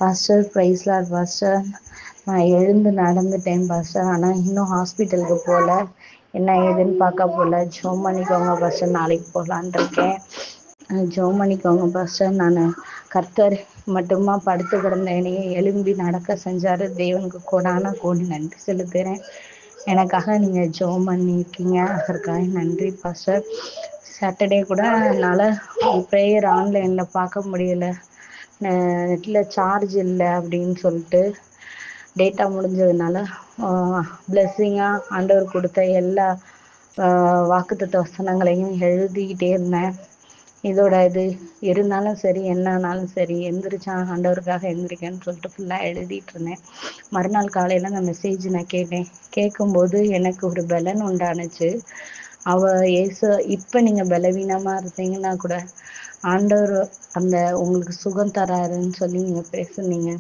Pastor price Lord pastor. நான் எழுந்து நடந்துட்டேன் pastor. ஆனால் இன்னும் ஹாஸ்பிட்டலுக்கு போகல. என்ன ஏதுன்னு பார்க்க போகல. ஜோம் பண்ணிக்கோங்க பாஸ்டர். நாளைக்கு போகலான் இருக்கேன். ஜோம் பண்ணிக்கோங்க பாஸ்டர். நான் கர்த்தர் மட்டுமா படுத்து கிடந்தேனையே எழும்பி நடக்க செஞ்சார். தேவனுக்கு கோடான கோடி நன்றி செலுத்துகிறேன். எனக்காக நீங்கள் ஜோம் பண்ணியிருக்கீங்க, அதற்காக நன்றி பாஸ்டர். சாட்டர்டே கூட என்னால் ப்ரேயர் ஆன்லைனில் பார்க்க முடியலை. நெட்டில் சார்ஜ் இல்லை அப்படின்னு சொல்லிட்டு டேட்டா முடிஞ்சதுனால பிளெஸ்ஸிங்காக ஆண்டவர் கொடுத்த எல்லா வாக்குத்தத்த வசனங்களையும் எழுதிக்கிட்டே இருந்தேன். இதோட இது இருந்தாலும் சரி, என்னன்னாலும் சரி, எந்திரிச்சா ஆண்டவருக்காக எந்திரிக்கன்னு சொல்லிட்டு ஃபுல்லாக எழுதிட்டு இருந்தேன். மறுநாள் காலையில் அந்த மெசேஜ் நான் கேட்கும்போது எனக்கு ஒரு பலன் உண்டானுச்சு. இப்போ நீங்கள் பலவீனமாக இருந்தீங்கன்னா கூட ஆண்டவர் உங்களுக்கு சுகம் தராருன்னு சொல்லி நீங்கள் பேசுனீங்க.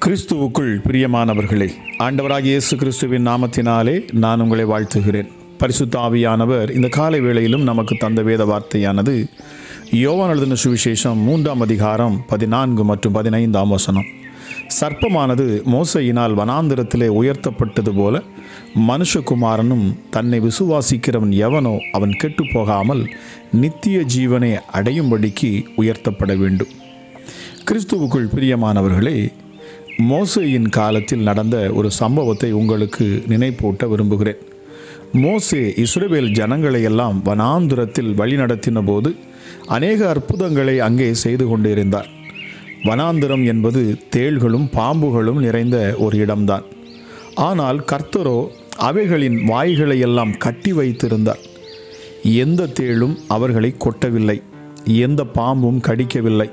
கிறிஸ்துவுக்குள் பிரியமானவர்களே, ஆண்டவராகிய இயேசு கிறிஸ்துவின் நாமத்தினாலே நான் உங்களை வாழ்த்துகிறேன். பரிசுத்த ஆவியானவர் இந்த காலை வேளையிலும் நமக்கு தந்த வேத வார்த்தையானது யோவான் எழுதின சுவிசேஷம் 3ஆம் அதிகாரம் 14 மற்றும் 15ஆம் வசனம். சர்ப்பமானது மோசையினால் வனாந்திரத்திலே உயர்த்தப்பட்டது போல மனுஷகுமாரனும் தன்னை விசுவாசிக்கிறவன் எவனோ அவன் கெட்டு போகாமல் நித்திய ஜீவனை அடையும்படிக்கு உயர்த்தப்பட வேண்டும். கிறிஸ்துவுக்குள் பிரியமானவர்களே, மோசேயின் காலத்தில் நடந்த ஒரு சம்பவத்தை உங்களுக்கு நினைப்பூட்ட விரும்புகிறேன். மோசே இஸ்ரவேல் ஜனங்களை எல்லாம் வனாந்திரத்தில் வழிநடத்தின போது அநேக அற்புதங்களை அங்கே செய்து கொண்டிருந்தார். வனாந்திரம் என்பது தேள்களும் பாம்புகளும் நிறைந்த ஒரு இடம்தான். ஆனால் கர்த்தரோ அவைகளின் வாய்களை எல்லாம் கட்டி வைத்திருந்தார். எந்த தேளும் அவர்களை கொட்டவில்லை, எந்த பாம்பும் கடிக்கவில்லை.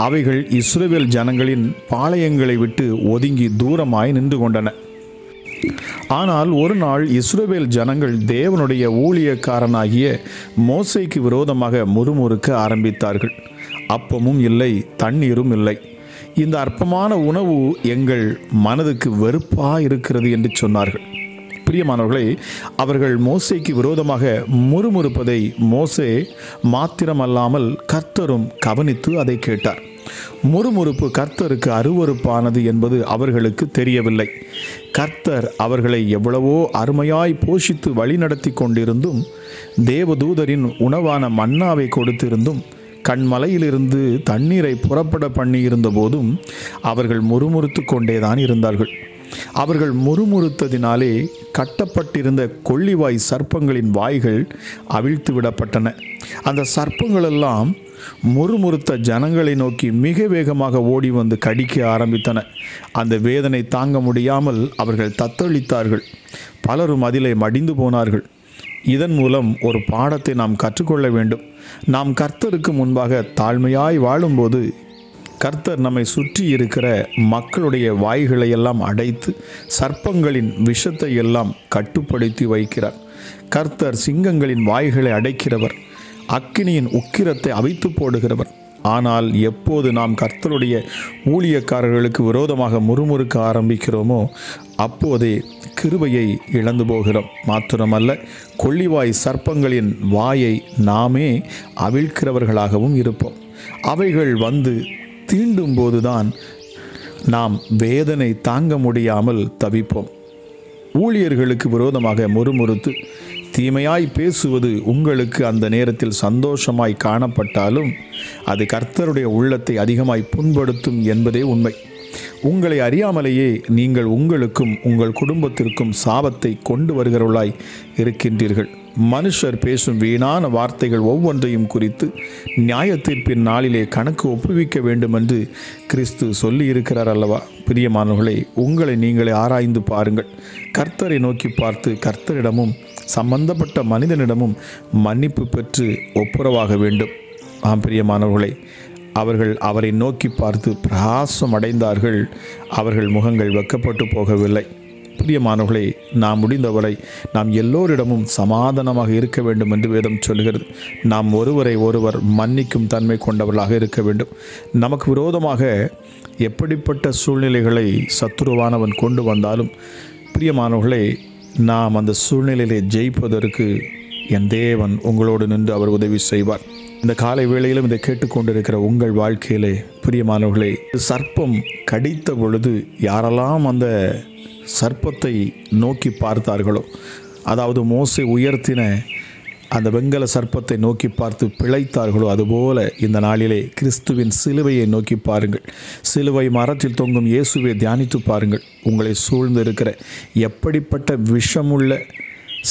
அவைகள் இஸ்ரவேல் ஜனங்களின் பாளையங்களை விட்டு ஒதுங்கி தூரமாய் நின்று கொண்டன. ஆனால் ஒரு நாள் இஸ்ரவேல் ஜனங்கள் தேவனுடைய ஊழியக்காரனாகிய மோசேக்கு விரோதமாக முறுமுறுக்க ஆரம்பித்தார்கள். அப்பமும் இல்லை, தண்ணீரும் இல்லை. இந்த அற்பமான உணவு எங்கள் மனதுக்கு வெறுப்பாக இருக்கிறது என்று சொன்னார்கள். பிரியமானவர்களே, அவர்கள் மோசேக்கு விரோதமாக முறுமுறுப்பதை மோசே மாத்திரமல்லாமல் கர்த்தரும் கவனித்து அதை கேட்டார். முறுமுறுப்பு கர்த்தருக்கு அருவருப்பானது என்பது அவர்களுக்கு தெரியவில்லை. கர்த்தர் அவர்களை எவ்வளவோ அருமையாய் போஷித்து வழிநடத்தி கொண்டிருந்தும், தேவதூதரின் உணவான மன்னாவை கொடுத்திருந்தும், கண்மலையிலிருந்து தண்ணீரை புறப்பட பண்ணியிருந்த போதும் அவர்கள் முறுமுறுத்து கொண்டேதான் இருந்தார்கள். அவர்கள் முறுமுறுத்ததினாலே கட்டப்பட்டிருந்த கொள்ளிவாய் சர்ப்பங்களின் வாய்கள் அவிழ்த்து விடப்பட்டன. அந்த சர்ப்பங்களெல்லாம் முறுமுறுத்த ஜனங்களை நோக்கி மிக வேகமாக ஓடி வந்து கடிக்க ஆரம்பித்தன. அந்த வேதனை தாங்க முடியாமல் அவர்கள் தத்தளித்தார்கள். பலரும் அதிலே மடிந்து போனார்கள். இதன் மூலம் ஒரு பாடத்தை நாம் கற்றுக்கொள்ள வேண்டும். நாம் கர்த்தருக்கு முன்பாக தாழ்மையாய் வாழும்போது கர்த்தர் நம்மை சுற்றி இருக்கிற மக்களுடைய வாய்களை எல்லாம் அடைத்து சர்ப்பங்களின் விஷத்தை எல்லாம் கட்டுப்படுத்தி வைக்கிறார். கர்த்தர் சிங்கங்களின் வாய்களை அடைக்கிறவர், அக்கினியின் உக்கிரத்தை அவித்து போடுகிறவர். ஆனால் எப்போது நாம் கர்த்தருடைய ஊழியக்காரர்களுக்கு விரோதமாக முறுமுறுக்க ஆரம்பிக்கிறோமோ அப்போதே கிருபையை இழந்து போகிறோம். மாத்திரமல்ல, கொள்ளிவாய் சர்ப்பங்களின் வாயை நாமே அவிழ்க்கிறவர்களாகவும் இருப்போம். அவைகள் வந்து தீண்டும் போதுதான் நாம் வேதனை தாங்க முடியாமல் தவிப்போம். ஊழியர்களுக்கு விரோதமாக முறுமுறுத்து தீமையாய் பேசுவது உங்களுக்கு அந்த நேரத்தில் சந்தோஷமாய் காணப்பட்டாலும் அது கர்த்தருடைய உள்ளத்தை அதிகமாய் புண்படுத்தும் என்பதே உண்மை. உங்களை அறியாமலேயே நீங்கள் உங்களுக்கும் உங்கள் குடும்பத்திற்கும் சாபத்தை கொண்டு வருகிறவர்களாய் இருக்கின்றீர்கள். மனுஷர் பேசும் வீணான வார்த்தைகள் ஒவ்வொன்றையும் குறித்து நியாயத்தீர்ப்பின் நாளிலே கணக்கு ஒப்புவிக்க வேண்டும் என்று கிறிஸ்து சொல்லி இருக்கிறார் அல்லவா? பிரியமானவர்களே, உங்களை நீங்களே ஆராய்ந்து பாருங்கள். கர்த்தரை நோக்கி பார்த்து கர்த்தரிடமும் சம்பந்தப்பட்ட மனிதனிடமும் மன்னிப்பு பெற்று ஒப்புரவாக வேண்டும். பிரியமானவர்களே, அவர்கள் அவரை நோக்கி பார்த்து பிரகாசம் அடைந்தார்கள். அவர்கள் முகங்கள் வெக்கப்பட்டு போகவில்லை. பிரியமானவர்களே, நாம் முடிந்தவரை நாம் எல்லோரிடமும் சமாதானமாக இருக்க வேண்டும் என்று வேதம் சொல்கிறது. நாம் ஒருவரை ஒருவர் மன்னிக்கும் தன்மை கொண்டவர்களாக இருக்க வேண்டும். நமக்கு விரோதமாக எப்படிப்பட்ட சூழ்நிலைகளை சத்துருவானவன் கொண்டு வந்தாலும் பிரியமானவர்களே, நாம் அந்த சூழ்நிலையிலே ஜெயிப்பதற்கு என் தேவன் உங்களோடு நின்று அவர் உதவி செய்வார். இந்த காலை வேளையிலும் இதை கேட்டுக்கொண்டிருக்கிற உங்கள் வாழ்க்கையிலே பிரியமானவர்களே, சர்ப்பம் கடித்த பொழுது யாரெல்லாம் அந்த சர்ப்பத்தை நோக்கி பார்த்தார்களோ, அதாவது மோசே உயர்த்தின அந்த வெங்கல சர்ப்பத்தை நோக்கி பார்த்து பிழைத்தார்களோ, அதுபோல இந்த நாளிலே கிறிஸ்துவின் சிலுவையை நோக்கி பாருங்கள். சிலுவை மரத்தில் தொங்கும் இயேசுவை தியானித்து பாருங்கள். உங்களை சூழ்ந்து இருக்கிற எப்படிப்பட்ட விஷமுள்ள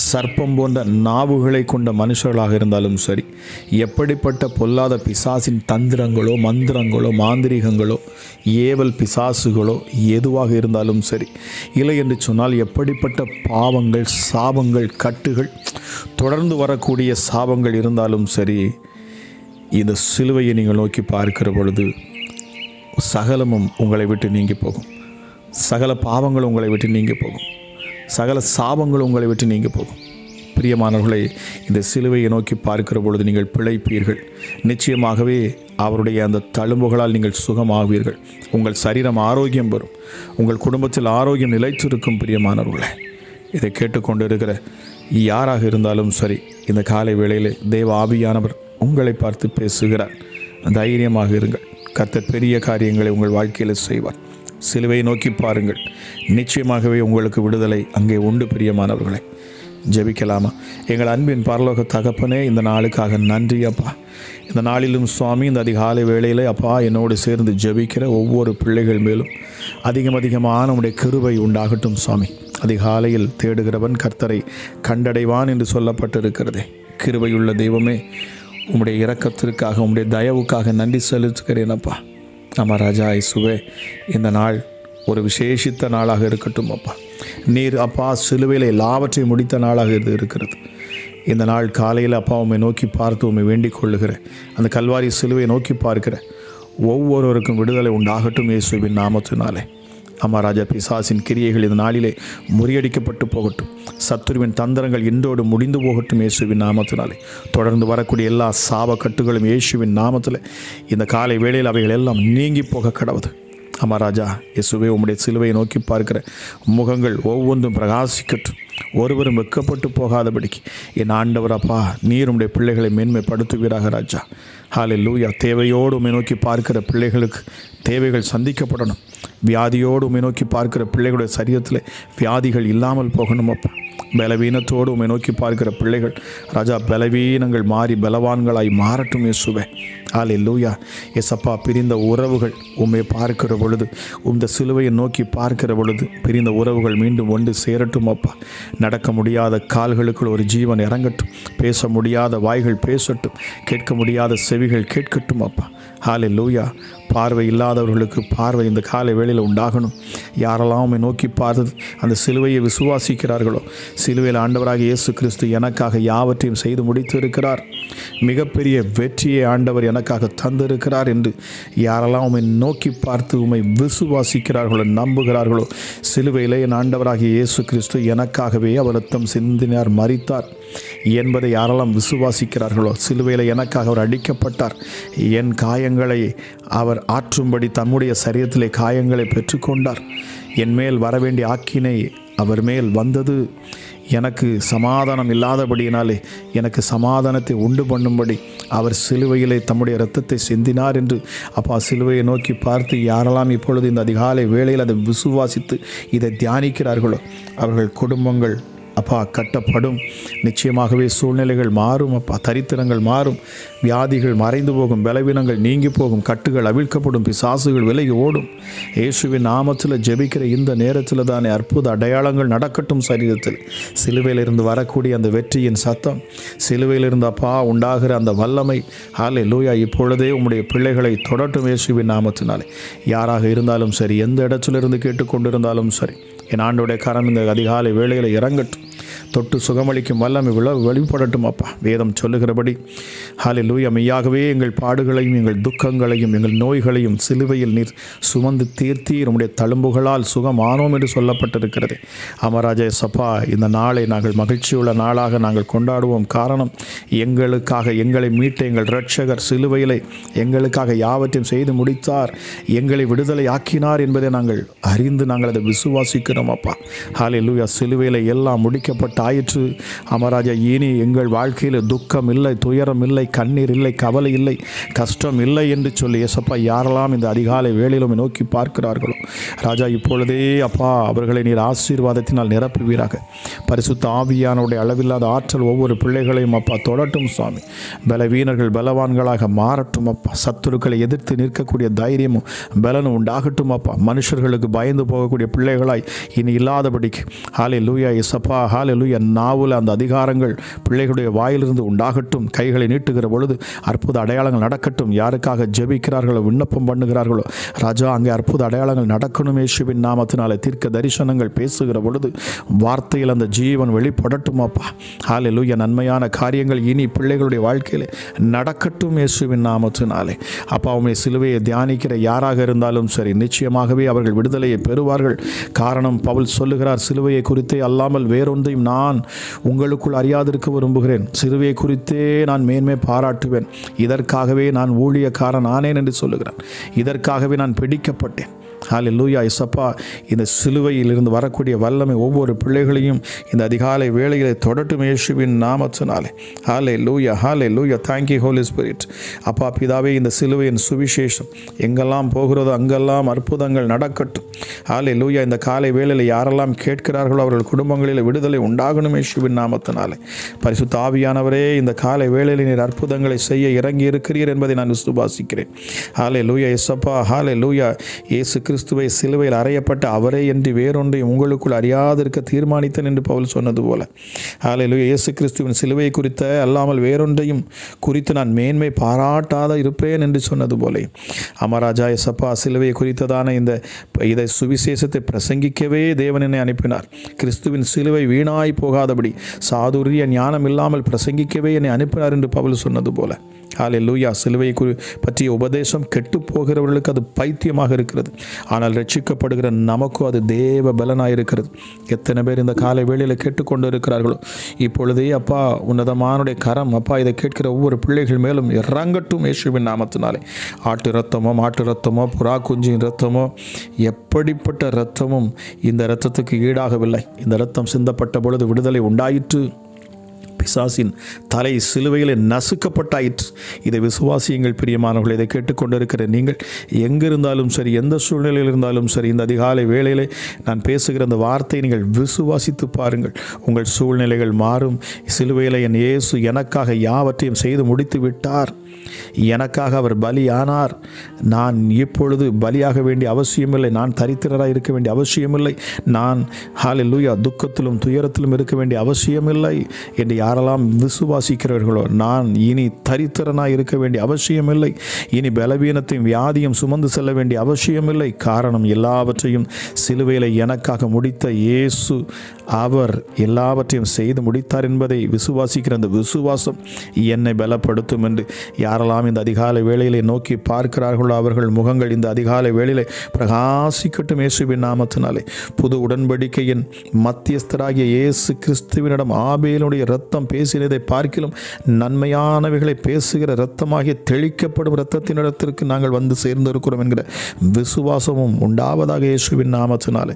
சர்ப்பம் போன்ற நாவுகளை கொண்ட மனுஷர்களாக இருந்தாலும் சரி, எப்படிப்பட்ட பொல்லாத பிசாசின் தந்திரங்களோ மந்திரங்களோ மாந்திரிகங்களோ ஏவல் பிசாசுகளோ எதுவாக இருந்தாலும் சரி, இல்லை என்று சொன்னால் எப்படிப்பட்ட பாவங்கள் சாபங்கள் கட்டுகள் தொடர்ந்து வரக்கூடிய சாபங்கள் இருந்தாலும் சரி, இந்த சிலுவையை நீங்கள் நோக்கி பார்க்கிற பொழுது சகலமும் உங்களை விட்டு நீங்கி போகும். சகல பாவங்களும் உங்களை விட்டு நீங்கி போகும். சகல சாபங்களும் உங்களை விட்டு நீங்கி போகும். பிரியமானவர்களை, இந்த சிலுவையை நோக்கி பார்க்கிற பொழுது நீங்கள் பிழைப்பீர்கள். நிச்சயமாகவே அவருடைய அந்த தழும்புகளால் நீங்கள் சுகமாவீர்கள். உங்கள் சரீரம் ஆரோக்கியம் பெறும். உங்கள் குடும்பத்தில் ஆரோக்கியம் நிலைத்திருக்கும். பிரியமானவர்களே, இதை கேட்டுக்கொண்டு இருக்கிற யாராக இருந்தாலும் சரி, இந்த காலை வேளையில் தேவ ஆவியானவர் உங்களை பார்த்து பேசுகிறார். தைரியமாக இருங்கள். கர்த்தர் பெரிய காரியங்களை உங்கள் வாழ்க்கையில் செய்வார். சிலுவையை நோக்கி பாருங்கள். நிச்சயமாகவே உங்களுக்கு விடுதலை அங்கே உண்டு. பிரியமானவர்களே, ஜெபிக்கலாமா? எங்கள் அன்பின் பரலோக தகப்பனே, இந்த நாளுக்காக நன்றி அப்பா. இந்த நாளிலும் சுவாமி, இந்த அதிகாலை வேளையில் அப்பா என்னோடு சேர்ந்து ஜெபிக்கிற ஒவ்வொரு பிள்ளைகள் மேலும் அதிகமான உடைய கிருபை உண்டாகட்டும் சுவாமி. அதிகாலையில் தேடுகிறவன் கர்த்தரை கண்டடைவான் என்று சொல்லப்பட்டிருக்கிறதே. கிருபையுள்ள தெய்வமே, உம்முடைய இரக்கத்திற்காக உம்முடைய தயவுக்காக நன்றி செலுத்துகிறேன் அப்பா. ஆமாம் ராஜா இயேசுவே, இந்த நாள் ஒரு விசேஷித்த நாளாக இருக்கட்டும் அப்பா. நீர் அப்பா சிலுவையில் எல்லாவற்றையும் முடித்த நாளாக இது இருக்கிறது. இந்த நாள் காலையில் அப்பா உம்மை நோக்கி பார்த்து உம்மை வேண்டிக் கொள்ளுகிற அந்த கல்வாரி சிலுவையை நோக்கி பார்க்கிற ஒவ்வொருவருக்கும் விடுதலை உண்டாகட்டும் இயேசுவின் நாமத்தினாலே. ஆமாம் ராஜா, பிசாசின் கிரியைகள் இந்த நாளிலே முறியடிக்கப்பட்டு போகட்டும். சத்துருவின் தந்திரங்கள் இன்றோடு முடிந்து போகட்டும் இயேசுவின் நாமத்தினாலே. தொடர்ந்து வரக்கூடிய எல்லா சாப கட்டுகளும் இயேசுவின் நாமத்தில் இந்த காலை வேளையில் அவைகள் எல்லாம் நீங்கி போக கடவுது. ஆமாம் ராஜா இயேசுவே, உம்முடைய சிலுவையை நோக்கி பார்க்கிற முகங்கள் ஒவ்வொன்றும் பிரகாசிக்கட்டும். ஒருவரும் வெட்கப்பட்டு போகாதபடிக்கு என் ஆண்டவர் அப்பா நீர் உம்முடைய பிள்ளைகளை மேன்மைப்படுத்துவீராக ராஜா. ஹல்லேலூயா. தேவையோடு உம்மை நோக்கி பார்க்கிற பிள்ளைகளுக்கு தேவைகள் சந்திக்கப்படணும். வியாதியோடு உம்மை நோக்கி பார்க்கிற பிள்ளைகளுடைய சரீரத்தில் வியாதிகள் இல்லாமல் போகணும் அப்பா. பலவீனத்தோடு உம்மை நோக்கி பார்க்கிற பிள்ளைகள் ராஜா பலவீனங்கள் மாறி பலவான்களாய் மாறட்டும் இயேசுவே. ஹல்லேலூயா. எசப்பா, பிரிந்த உறவுகள் உம்மை பார்க்கிற பொழுது, இந்த சிலுவையை நோக்கி பார்க்கிற பொழுது பிரிந்த உறவுகள் மீண்டும் ஒன்று சேரட்டும் அப்பா. நடக்க முடியாத கால்களுக்குள் ஒரு ஜீவன் இறங்கட்டும். பேச முடியாத வாய்கள் பேசட்டும். கேட்க முடியாத செவிகள் கேட்கட்டும் அப்பா. ஹல்லேலூயா. பார்வை இல்லாதவர்களுக்கு பார்வை இந்த காலை வேளையில் உண்டாகணும். யாரெல்லாம் உம்மை நோக்கி பார்த்து அந்த சிலுவையை விசுவாசிக்கிறார்களோ, சிலுவையில் ஆண்டவராக இயேசு கிறிஸ்து எனக்காக யாவற்றையும் செய்து முடித்து இருக்கிறார், மிகப்பெரிய வெற்றியை ஆண்டவர் எனக்காக தந்திருக்கிறார் என்று யாரெல்லாம் உம்மை நோக்கி பார்த்து உம்மை விசுவாசிக்கிறார்களோ, நம்புகிறார்களோ, சிலுவையிலே என் ஆண்டவராகிய இயேசு கிறிஸ்து எனக்காகவே அவர் ரத்தம் சிந்தினார், மரித்தார் என்பதை யாரெல்லாம் விசுவாசிக்கிறார்களோ, சிலுவையில் எனக்காக அவர் அடிக்கப்பட்டார், என் காயங்களை அவர் ஆற்றும்படி தம்முடைய சரீரத்திலே காயங்களை பெற்றுக்கொண்டார், என் மேல் வரவேண்டிய ஆக்கினை அவர் மேல் வந்தது, எனக்கு சமாதானம் இல்லாதபடியினாலே எனக்கு சமாதானத்தை உண்டு பண்ணும்படி அவர் சிலுவையிலே தம்முடைய இரத்தத்தை சிந்தினார் என்று அப்பா சிலுவையை நோக்கி பார்த்து யாரெல்லாம் இப்பொழுது இந்த அதிகாலை வேளையில் அதை விசுவாசித்து இதை தியானிக்கிறார்களோ அவர்கள் குடும்பங்கள் அப்பா கட்டப்படும். நிச்சயமாகவே சூழ்நிலைகள் மாறும் அப்பா. தரித்திரங்கள் மாறும். வியாதிகள் மறைந்து போகும். பலவீனங்கள் நீங்கி போகும். கட்டுகள் அவிழ்க்கப்படும். பிசாசுகள் விலகி ஓடும். இயேசுவின் நாமத்தில் ஜெபிக்கிற இந்த நேரத்தில் தானே அற்புத அடையாளங்கள் நடக்கட்டும். சரீரத்தில் சிலுவையிலிருந்து வரக்கூடிய அந்த வெற்றியின் சத்தம், சிலுவையிலிருந்து அப்பா உண்டாகிற அந்த வல்லமை, ஹல்லேலூயா, இப்பொழுதே உம்முடைய பிள்ளைகளை தொடட்டும் இயேசுவின் நாமத்தினாலே. யாராக இருந்தாலும் சரி, எந்த இடத்திலிருந்து கேட்டுக்கொண்டிருந்தாலும் சரி, என் ஆண்டோடைய கரம் இந்த அதிகாலை வேளையில் இறங்கட்டும். தொட்டு சுகமளிக்கும் வல்லமை வெளிப்படட்டும் அப்பா. வேதம் சொல்லுகிறபடி ஹல்லேலூயா, மெய்யாகவே எங்கள் பாடுகளையும் எங்கள் துக்கங்களையும் எங்கள் நோய்களையும் சிலுவையில் நீர் சுமந்து தீர்த்தீர், உம்முடைய தழும்புகளால் சுகமானோம் என்று சொல்லப்பட்டிருக்கிறது. அமராஜா சப்பா, இந்த நாளை நாங்கள் மகிழ்ச்சியுள்ள நாளாக நாங்கள் கொண்டாடுவோம். காரணம், எங்களுக்காக எங்களை மீட்ட எங்கள் இரட்சகர் சிலுவையிலே எங்களுக்காக யாவற்றையும் செய்து முடித்தார், எங்களை விடுதலை ஆக்கினார் என்பதை நாங்கள் அறிந்து நாங்கள் அதை விசுவாசிக்கிறோம் அப்பா. ஹல்லேலூயா. சிலுவையில் எல்லாம் முடிக்கப்பட்டு நிறைவேற்றப்பட்டாயிற்று. அமராஜா, இனி எங்கள் வாழ்க்கையில் துக்கம் இல்லை, துயரம் இல்லை, கண்ணீர் இல்லை, கவலை இல்லை, கஷ்டம் இல்லை என்று சொல்லி ஏசப்பா யாரெல்லாம் இந்த அதிகாலை வேளையிலும் நோக்கி பார்க்கிறார்களோ ராஜா, இப்பொழுதே அப்பா அவர்களை நீர் ஆசீர்வாதத்தினால் நிரப்புவீராக. பரிசுத்த ஆவியானவருடைய அளவில்லாத ஆற்றல் ஒவ்வொரு பிள்ளைகளையும் அப்பா தொடட்டும் சுவாமி. பலவீனர்கள் பலவான்களாக மாறட்டும் அப்பா. சத்துருக்களை எதிர்த்து நிற்கக்கூடிய தைரியமும் பலனும் உண்டாகட்டும் அப்பா. மனுஷர்களுக்கு பயந்து போகக்கூடிய பிள்ளைகளாய் இனி இல்லாதபடிக்கு ஹல்லேலூயா இயேசப்பா, ஹல்லேலூயா. நாவில் அந்த அதிகாரங்கள் பிள்ளைகளுடைய வாயிலிருந்து உண்டாகட்டும். கைகளை நீட்டுகிற பொழுது அற்புத அடையாளங்கள் நடக்கட்டும். யாருக்காக ஜெபிக்கிறார்களோ, விண்ணப்பம் பண்ணுகிறார்களோ ராஜா, அங்கே அற்புத அடையாளங்கள் நடக்கணும் இயேசுவின் நாமத்தினாலே. தீர்க்க தரிசனங்கள் பேசுகிற பொழுது வார்த்தையில் அந்த ஜீவன் வெளிப்படட்டும் அப்பா. ஹல்லேலூயா. நன்மையான காரியங்கள் இனி பிள்ளைகளுடைய வாழ்க்கையில் நடக்கட்டும் இயேசுவின் நாமத்தினாலே. அப்பா, உம்முடைய சிலுவையை தியானிக்கிற யாராக இருந்தாலும் சரி, நிச்சயமாகவே அவர்கள் விடுதலையை பெறுவார்கள். காரணம், பவுல் சொல்லுகிறார், சிலுவையை குறித்தே அல்லாமல் வேறொன்றையும் நான் உங்களுக்குள் அறியாதிருக்க விரும்புகிறேன். சிலுவையை குறித்தே நான் மேன்மை பாராட்டுவேன். இதற்காகவே நான் ஊழியக்காரன் ஆனேன் என்று சொல்லுகிறான். இதற்காகவே நான் பிடிக்கப்பட்டேன். ஹல்லேலூயா இயேசப்பா. இந்த சிலுவையிலிருந்து வரக்கூடிய வல்லமை ஒவ்வொரு பிள்ளைகளையும் இந்த அதிகாலை வேளையிலே தொடட்டும் இயேசுவின் நாமத்தினாலே. Hallelujah, hallelujah. Thank you holy spirit. அப்பா பிதாவே, இந்த சிலுவையின் சுவிசேஷம் எங்கெல்லாம் போகிறதோ அங்கெல்லாம் அற்புதங்கள் நடக்கட்டும். ஹல்லேலூயா. இந்த காலை வேளையில் யாரெல்லாம் கேட்கிறார்களோ அவர்கள் குடும்பங்களில் விடுதலை உண்டாகணும் இயேசுவின் நாமத்தினாலே. பரிசுத்த ஆவியானவரே, இந்த காலை வேளையில் நீர் அற்புதங்களை செய்ய இறங்கி இருக்கிறீர் என்பதை நான் விசுவாசிக்கிறேன். ஹல்லேலூயா இயேசப்பா, ஹல்லேலூயா. இயேசு கிறிஸ்துவை சிலுவையில் அறையப்பட்ட அவரே என்று வேறொன்றையும் உங்களுக்குள் அறியாதிருக்க தீர்மானித்தேன் என்று பவுல் சொன்னது போல, ஹல்லேலூயா, இயேசு கிறிஸ்துவின் சிலுவை குறித்த அல்லாமல் வேறொன்றையும் குறித்து நான் மேன்மை பாராட்டாத இருப்பேன் என்று சொன்னது போல, அமராஜா இயேசப்பா, சிலுவை குறித்ததான இதை சுவிசேஷத்தை பிரசங்கிக்கவே தேவன் என்னை அனுப்பினார். கிறிஸ்துவின் சிலுவை வீணாய் போகாதபடி சாதுரிய ஞானம் இல்லாமல் பிரசங்கிக்கவே என்னை அனுப்பினார் என்று பவுல் சொன்னது போல, ஹல்லேலூயா. சிலுவை பற்றிய உபதேசம் கெட்டு போகிறவர்களுக்கு அது பைத்தியமாக இருக்கிறது. ஆனால் ரட்சிக்கப்படுகிற நமக்கும் அது தேவ பலனாக இருக்கிறது. எத்தனை பேர் இந்த காலை வேளையில் கேட்டுக்கொண்டு இருக்கிறார்களோ இப்பொழுதே அப்பா உன்னதமானுடைய கரம் அப்பா இதை கேட்கிற ஒவ்வொரு பிள்ளைகள் மேலும் இறங்கட்டும் இயேசுவின் நாமத்தினாலே. ஆட்டு இரத்தமோ, மாட்டு இரத்தமோ, புறா குஞ்சின் இரத்தமோ, எப்படிப்பட்ட இரத்தமும் இந்த இரத்தத்துக்கு ஈடாகவில்லை. இந்த இரத்தம் சிந்தப்பட்ட பொழுது விடுதலை உண்டாயிற்று. பிசாசின் தலை சிலுவையில் நசுக்கப்பட்டாயிற்று. இதை விசுவாசியுங்கள் பிரியமானவர்கள். இதை கேட்டுக்கொண்டிருக்கிற நீங்கள் எங்கிருந்தாலும் சரி, எந்த சூழ்நிலையில் இருந்தாலும் சரி, இந்த அதிகாலை வேளையிலே நான் பேசுகிற அந்த வார்த்தையை நீங்கள் விசுவாசித்து பாருங்கள். உங்கள் சூழ்நிலைகள் மாறும். சிலுவையில் என் இயேசு எனக்காக யாவற்றையும் செய்து முடித்து விட்டார். எனக்காக அவர் பலியானார். நான் இப்பொழுது பலியாக வேண்டிய அவசியமில்லை. நான் தரித்திரராக இருக்க வேண்டிய அவசியமில்லை. நான் ஹல்லேலூயா துக்கத்திலும் துயரத்திலும் இருக்க வேண்டிய அவசியமில்லை என்று யாரெல்லாம் விசுவாசிக்கிறவர்களோ, நான் இனி தரித்திரனாக இருக்க வேண்டிய அவசியமில்லை. இனி பலவீனத்தையும் வியாதியும் சுமந்து செல்ல வேண்டிய அவசியமில்லை. காரணம், எல்லாவற்றையும் சிலுவையில் எனக்காக முடித்த இயேசு அவர் எல்லாவற்றையும் செய்து முடித்தார் என்பதை விசுவாசிக்கிற அந்த விசுவாசம் என்னை பலப்படுத்தும் என்று யாரெல்லாம் இந்த அதிகாலை வேளையிலே நோக்கி பார்க்கிறார்களோ அவர்கள் முகங்கள் இந்த அதிகாலை வேளையிலே பிரகாசிக்கட்டும் இயேசுவின் நாமத்தினாலே. புது உடன்படிக்கையின் மத்தியஸ்தராகிய இயேசு கிறிஸ்துவினிடம் ஆபேலுடைய இரத்தம் பேசினதை பார்க்கிலும் நன்மையானவைகளை பேசுகிற இரத்தமாகிய தெளிக்கப்படும் இரத்தத்தினிடத்திற்கு நாங்கள் வந்து சேர்ந்திருக்கிறோம் என்கிற விசுவாசமும் உண்டாவதாக இயேசுவின் நாமத்தினாலே.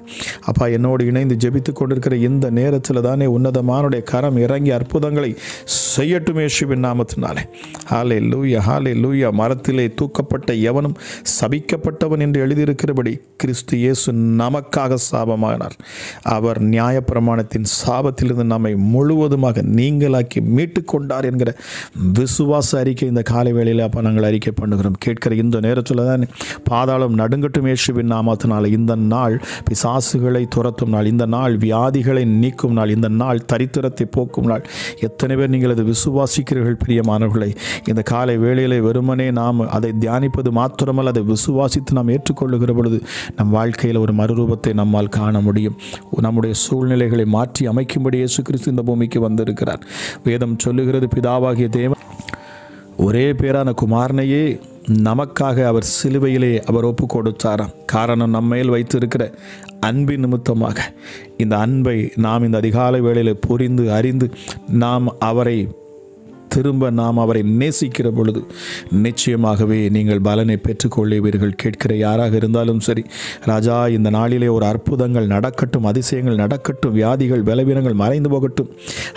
அப்பா, என்னோடு இணைந்து ஜெபித்துக் கொண்டிருக்கிற இந்த நேரத்தில் தானே உன்னதமானுடைய கரம் இறங்கி அற்புதங்களை செய்யட்டும் இயேசுவின் நாமத்தினாலே. ஹல்லேலூயா, ஹல்லேலூயா. மரத்திலே தூக்கப்பட்ட எவனும் சபிக்கப்பட்டவன் என்று எழுதியிருக்கிறபடி கிறிஸ்து இயேசு நமக்காக சாபமானார். அவர் நியாயப்பிரமாணத்தின் சாபத்திலிருந்து நம்மை முழுவதுமாக நீங்களாக்கி மீட்டு கொண்டார் என்கிற விசுவாச அறிக்கை இந்த காலை வேளையில் அப்போ நாங்கள் அறிக்கை பண்ணுகிறோம். கேட்கிற இந்த நேரத்தில் தான் பாதாளம் நடுங்கட்டும் இயேசுவின் நாமத்தினாலே. இந்த நாள் பிசாசுகளை துரத்தும் நாள், இந்த நாள் வியாதிகளை நீக்கும் நாள், இந்த நாள் தரித்திரத்தை போக்கும் நாள். எத்தனை பேர் நீங்கள் அதை விசுவாசிக்கிறீர்கள் பிரியமானவர்களை? இந்த காலை வேளையிலே வெறுமனே நாம் அதை தியானிப்பது மாத்திரமல்ல, அதை விசுவாசித்து நாம் ஏற்றுக்கொள்ளுகிற பொழுது நம் வாழ்க்கையில் ஒரு மறுரூபத்தை நம்மால் காண முடியும். நம்முடைய சூழ்நிலைகளை மாற்றி அமைக்கும்படி இயேசு கிறிஸ்து இந்த பூமிக்கு வந்திருக்கிறார். வேதம் சொல்லுகிறது, பிதாவாகிய தேவன் ஒரே பேரான குமாரனையே நமக்காக அவர் சிலுவையிலே அவர் ஒப்பு கொடுத்தாராம். காரணம், நம்மையில் வைத்திருக்கிற அன்பின் நிமித்தமாக. இந்த அன்பை நாம் இந்த அதிகாலை வேளையில் புரிந்து அறிந்து நாம் அவரை திரும்ப நாம் அவரை நேசிக்கிற பொழுது நிச்சயமாகவே நீங்கள் பலனை பெற்றுக்கொள்ளுவீர்கள். கேட்கிற யாராக இருந்தாலும் சரி, ராஜா இந்த நாளிலே ஒரு அற்புதங்கள் நடக்கட்டும், அதிசயங்கள் நடக்கட்டும், வியாதிகள் பலவீனங்கள் மறைந்து போகட்டும்.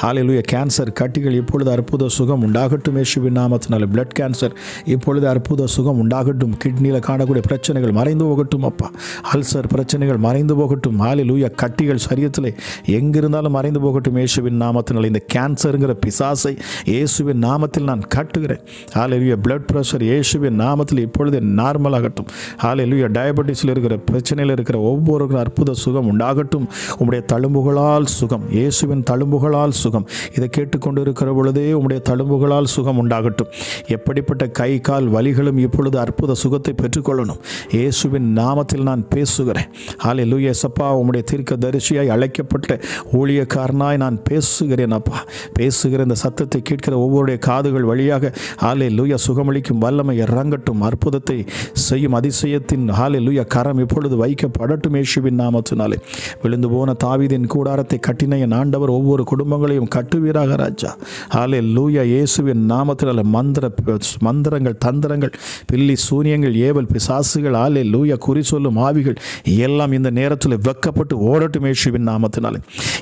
ஹல்லேலூயா. கேன்சர் கட்டிகள் இப்பொழுது அற்புத சுகம் உண்டாகட்டும் இயேசுவின் நாமத்தினாலே. பிளட் கேன்சர் இப்பொழுது அற்புத சுகம் உண்டாகட்டும். கிட்னியில் காணக்கூடிய பிரச்சனைகள் மறைந்து போகட்டும் அப்பா. அல்சர் பிரச்சனைகள் மறைந்து போகட்டும். ஹல்லேலூயா. கட்டிகள் சரீரத்தில் எங்கிருந்தாலும் மறைந்து போகட்டும் இயேசுவின் நாமத்தினாலே. இந்த கேன்சருங்கிற பிசாசை இயேசுவின் நாமத்தில் நான் கட்டுகிறேன். ஹல்லேலூயா. பிளட் பிரஷர் இயேசுவின் நாமத்தில் இப்பொழுது நார்மலாகட்டும். ஹல்லேலூயா. டயபெட்டிஸில் இருக்கிற பிரச்சனையில் இருக்கிற ஒவ்வொருவருக்கும் அற்புத சுகம் உண்டாகட்டும். உம்முடைய தழும்புகளால் சுகம், இயேசுவின் தழும்புகளால் சுகம். இதை கேட்டுக்கொண்டு இருக்கிற பொழுதே உம்முடைய தழும்புகளால் சுகம் உண்டாகட்டும். எப்படிப்பட்ட கை கால் வலிகளும் இப்பொழுது அற்புத சுகத்தை பெற்றுக்கொள்ளணும். இயேசுவின் நாமத்தில் நான் பேசுகிறேன். ஹல்லேலூயா. சப்பா, உம்முடைய தீர்க்கதரிசியாய் அழைக்கப்பட்ட ஊழியக்காரனாய் நான் பேசுகிறேன் அப்பா. பேசுகிற இந்த சத்தத்தை கேட்கிற ஒவ்வொருடைய காதுகள் வழியாக ஹல்லேலூயா சுகமளிக்கும் வல்லமை இறங்கட்டும். அற்புதத்தை செய்யும் அதிசயத்தின் ஹல்லேலூயா கரம் இப்பொழுது வைக்கப்படட்டும் இயேசுவின் நாமத்தினாலே. விழுந்து போன தாவீதின் கூடாரத்தை கட்டின என் ஆண்டவர் ஒவ்வொரு குடும்பங்களையும் கட்டுவீராக ராஜா. ஹல்லேலூயா. இயேசுவின் நாமத்தினாலே மந்திரங்கள், தந்திரங்கள், பில்லி சூனியங்கள், ஏவல் பிசாசுகள், ஹல்லேலூயா குறி சொல்லும் ஆவிகள் எல்லாம் இந்த நேரத்தில் வெக்கப்பட்டு ஓடட்டும் இயேசுவின் நாமத்தினாலே.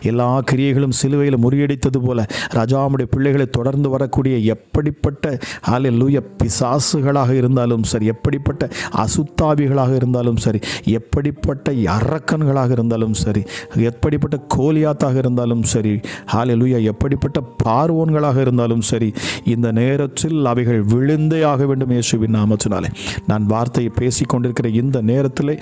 எல்லா கிரியைகளும் சிலுவையில் முறியடித்தது போல ராஜாவுடைய பிள்ளைகளை தொடர்ந்து வரக்கூடிய எப்படிப்பட்ட ஹல்லேலூயா பிசாசுகளாக இருந்தாலும் சரி, எப்படிப்பட்ட அசுத்தாவிகளாக இருந்தாலும் சரி, எப்படிப்பட்ட அரக்கன்களாக இருந்தாலும் சரி, எப்படிப்பட்ட கோலியாத்தாக இருந்தாலும் சரி, ஹல்லேலூயா எப்படிப்பட்ட பார்வோன்களாக இருந்தாலும் சரி, இந்த நேரத்தில் அவைகள் விழுந்தே ஆக வேண்டும் இயேசுவின் நாமத்தினாலே. நான் வார்த்தையை பேசிக் கொண்டிருக்கிற இந்த நேரத்தில்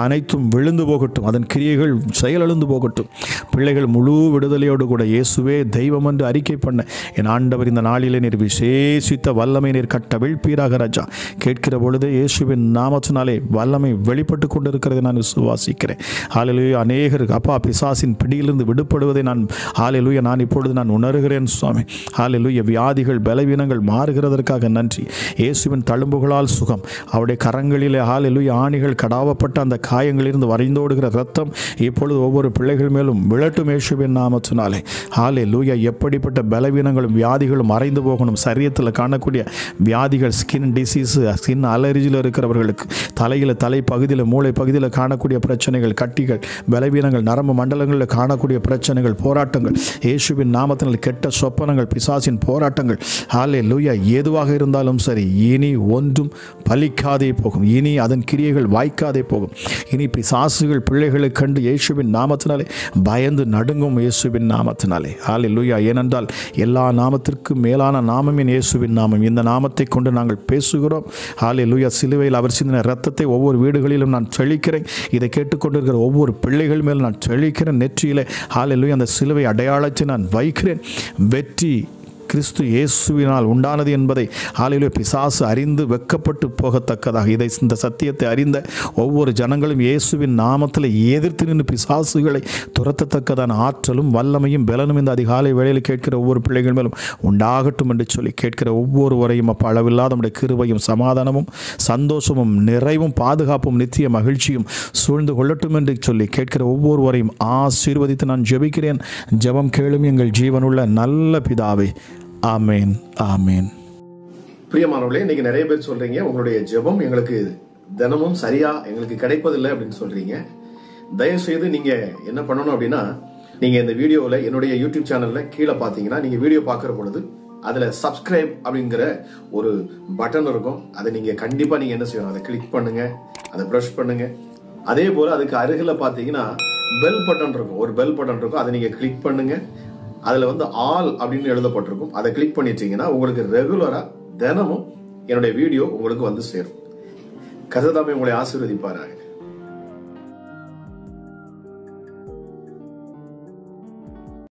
அனைத்தும் விழுந்து போகட்டும். அதன் கிரியைகள் செயலிழந்து போகட்டும். பிள்ளைகள் முழு விடுதலையோடு கூட இயேசுவே தெய்வம் என்று அறிக்கை பண்ண என் ஆண்டவர் இந்த நாளிலே நீர் விசேஷித்த வல்லமை நீர் கட்டவிழ்ப்பீராக ராஜா. கேட்கிற பொழுதே இயேசுவின் நாமத்தினாலே வல்லமை வெளிப்பட்டு கொண்டிருக்கிறதை நான் விசுவாசிக்கிறேன். ஹல்லேலூயா. அநேகர் அப்பா பிசாசின் பிடியிலிருந்து விடுபடுவதை ஹல்லேலூயா நான் இப்பொழுது நான் உணர்கிறேன் சுவாமி. ஹல்லேலூயா. வியாதிகள் பலவீனங்கள் மாறுகிறதற்காக நன்றி. இயேசுவின் தழும்புகளால் சுகம். அவருடைய கரங்களிலே ஹல்லேலூயா ஆணிகள் கடாவப்பட்ட அந்த காயங்களிலிருந்து வரைந்தோடுகிற ரத்தம் இப்பொழுது ஒவ்வொரு பிள்ளைகள் மேலும் விழட்டும் இயேசுவின் நாமத்தினாலே. ஹல்லேலூயா. எப்படிப்பட்ட பலவீனங்களும் வியாதிகளும் மறைந்து போகணும். சரீரத்தில் காணக்கூடிய வியாதிகள், ஸ்கின் டிசீஸ், ஸ்கின் அலர்ஜியில் இருக்கிறவர்களுக்கு, தலையில், தலை பகுதியில், மூளை பகுதியில் காணக்கூடிய பிரச்சனைகள், கட்டிகள், பலவீனங்கள், நரம்பு மண்டலங்களில் காணக்கூடிய பிரச்சனைகள், போராட்டங்கள், இயேசுவின் நாமத்தினால் கெட்ட சொப்பனங்கள், பிசாசின் போராட்டங்கள், ஹல்லேலூயா எதுவாக இருந்தாலும் சரி, இனி ஒன்றும் பலிக்காதே போகும். இனி அதன் கிரியைகள் வாய்க்காதே போகும். இனி பிசாசுகள் பிள்ளைகளை கண்டு இயேசுவின் நாமத்தினாலே பயந்து நடுங்கும் இயேசுவின் நாமத்தினாலே. ஹல்லேலூயா. ஏனென்றால் எல்லா நாமத்திற்கும் மேலான நாமமே இயேசுவின் நாமம். இந்த நாமத்தை கொண்டு நாங்கள் பேசுகிறோம். ஹல்லேலூயா. சிலுவையில் அவர் சிந்தின இரத்தத்தை ஒவ்வொரு வீடுகளிலும் நான் தெளிக்கிறேன். இதை கேட்டுக்கொண்டிருக்கிற ஒவ்வொரு பிள்ளைகள் மேலும் நான் தெளிக்கிறேன். நெற்றியிலே ஹல்லேலூயா அந்த சிலுவை அடையாளத்தை நான் வைக்கிறேன். வெற்றி கிறிஸ்து இயேசுவினால் உண்டானது என்பதை ஹல்லேலூயா பிசாசு அறிந்து வெக்கப்பட்டு போகத்தக்கதாக இந்த சத்தியத்தை அறிந்த ஒவ்வொரு ஜனங்களும் இயேசுவின் நாமத்தில் எதிர்த்து நின்று பிசாசுகளை துரத்தத்தக்கதான ஆற்றலும் வல்லமையும் பலனும் இந்த அதிகாலை வேளையில் கேட்கிற ஒவ்வொரு பிள்ளைகள் மேலும் உண்டாகட்டும் என்று சொல்லி கேட்கிற ஒவ்வொருவரையும் அப்போ அளவில்லாத நம்முடைய கிருபையும் சமாதானமும் சந்தோஷமும் நிறைவும் பாதுகாப்பும் நித்திய மகிழ்ச்சியும் சூழ்ந்து கொள்ளட்டும் என்று சொல்லி கேட்கிற ஒவ்வொருவரையும் ஆசீர்வதித்து நான் ஜெபிக்கிறேன். ஜெபம் கேளும் எங்கள் ஜீவனுள்ள நல்ல பிதாவே. ஆமேன், ஆமேன். பிரியமானவர்களே, இன்னைக்கு நிறைய பேர் சொல்றீங்க உங்களுடைய ஜெபம் எங்களுக்கு தினமும் சரியா எங்களுக்கு கிடைப்பதில்லை அப்படின்னு சொல்றீங்க. தயவு செய்து நீங்க என்ன பண்ணணும் அப்படின்னா, நீங்க இந்த வீடியோவில் என்னுடைய யூடியூப் சேனல்ல கீழே பார்த்தீங்கன்னா நீங்க வீடியோ பார்க்குற பொழுது அதுல சப்ஸ்கிரைப் அப்படிங்கிற ஒரு பட்டன் இருக்கும். அதை நீங்க கண்டிப்பா நீங்க என்ன செய்யணும், அதை கிளிக் பண்ணுங்க, அதை ப்ரெஸ் பண்ணுங்க. அதே போல அதுக்கு அருகில் பார்த்தீங்கன்னா பெல் பட்டன் இருக்கும், ஒரு பெல் பட்டன் இருக்கும், அதை நீங்க கிளிக் பண்ணுங்க. அதுல ஆல் அப்படின்னு எழுதப்பட்டிருக்கும். அதை கிளிக் பண்ணிட்டீங்கன்னா உங்களுக்கு ரெகுலரா தினமும் என்னுடைய வீடியோ உங்களுக்கு சேரும். கர்த்தர் தாமே உங்களை ஆசீர்வதிப்பாராக.